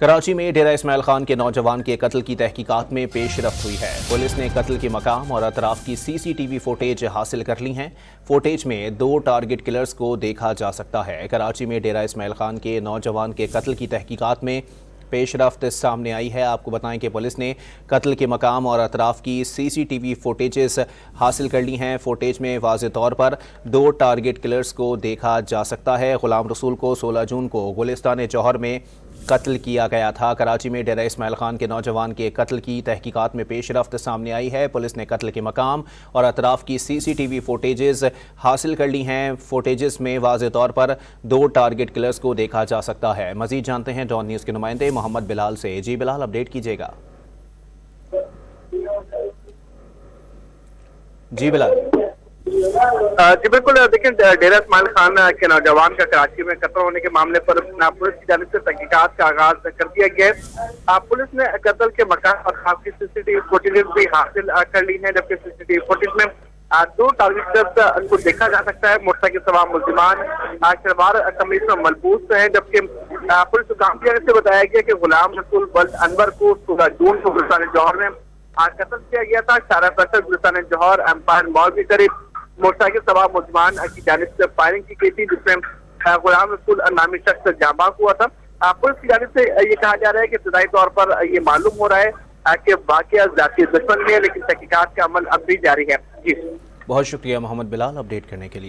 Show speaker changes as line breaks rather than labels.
کراچی میں ڈیرہ اسماعیل خان کے نوجوان کے قتل کی تحقیقات میں پیش رفت ہوئی ہے۔ پولیس نے قتل کے مقام اور اطراف کی سی سی ٹی وی فوٹیج حاصل کر لی ہیں۔ فوٹیج میں 2 ٹارگٹ کلرز کو دیکھا جا سکتا ہے۔ کراچی میں ڈیرہ اسماعیل خان کے نوجوان کے قتل کی تحقیقات میں پیش رفت سامنے آئی ہے۔ آپ کو بتائیں کہ پولیس نے قتل کے مقام اور اطراف کی سی سی ٹی وی فوٹیجز حاصل کر لی ہیں۔ فوٹیج میں واضح طور پر 2 ٹارگٹ کلرز کو دیکھا جا سکتا ہے۔ غلام رسول کو 16 جون کو گلستان جوہر میں قتل کیا گیا تھا۔ کراچی میں ڈیرہ اسماعیل خان کے نوجوان کے قتل کی تحقیقات میں پیش رفت سامنے آئی ہے۔ پولیس نے قتل کے مقام اور اطراف کی سی سی ٹی وی فوٹیجز حاصل کر لی ہیں۔ فوٹیجز میں واضح طور پر 2 ٹارگٹ کلرز کو دیکھا جا سکتا ہے۔ مزید جانتے ہیں ڈان نیوز کے نمائندے محمد بلال سے۔ جی بلال، اپڈیٹ کیجیے گا۔ جی بلال۔
جی بالکل، دیکھیں ڈیرہ اسماعیل خان کے نوجوان کا کراچی میں قتل ہونے کے معاملے پر پولیس کی جانب سے تحقیقات کا آغاز کر دیا گیا ہے۔ پولیس نے قتل کے مکان اور خاص کی سی سی ٹی وی فوٹیج بھی حاصل کر لی ہیں، جبکہ سی سی ٹی وی فوٹیج میں 2 ٹارگٹ کو دیکھا جا سکتا ہے۔ مرتکب تمام ملزمان شلوار قمیض میں ملبوس ہیں، جبکہ پولیس حکام کی جانب سے بتایا گیا کہ غلام رسول ولد انور کو 16 جون کو گلستان جوہر میں قتل کیا گیا تھا۔ 4 گلستان جوہر امپائر مال کے قریب مرتکب تمام ملزمان کی جانب سے فائرنگ کی گئی تھی، جس میں غلام رسول نامی شخص جاں بحق ہوا تھا۔ پولیس کی جانب سے یہ کہا جا رہا ہے کہ ابتدائی طور پر یہ معلوم ہو رہا ہے کہ واقعہ ذاتی دشمن میں ہے، لیکن تحقیقات کا عمل اب بھی جاری ہے۔ جی
بہت شکریہ محمد بلال اپڈیٹ کرنے کے لیے۔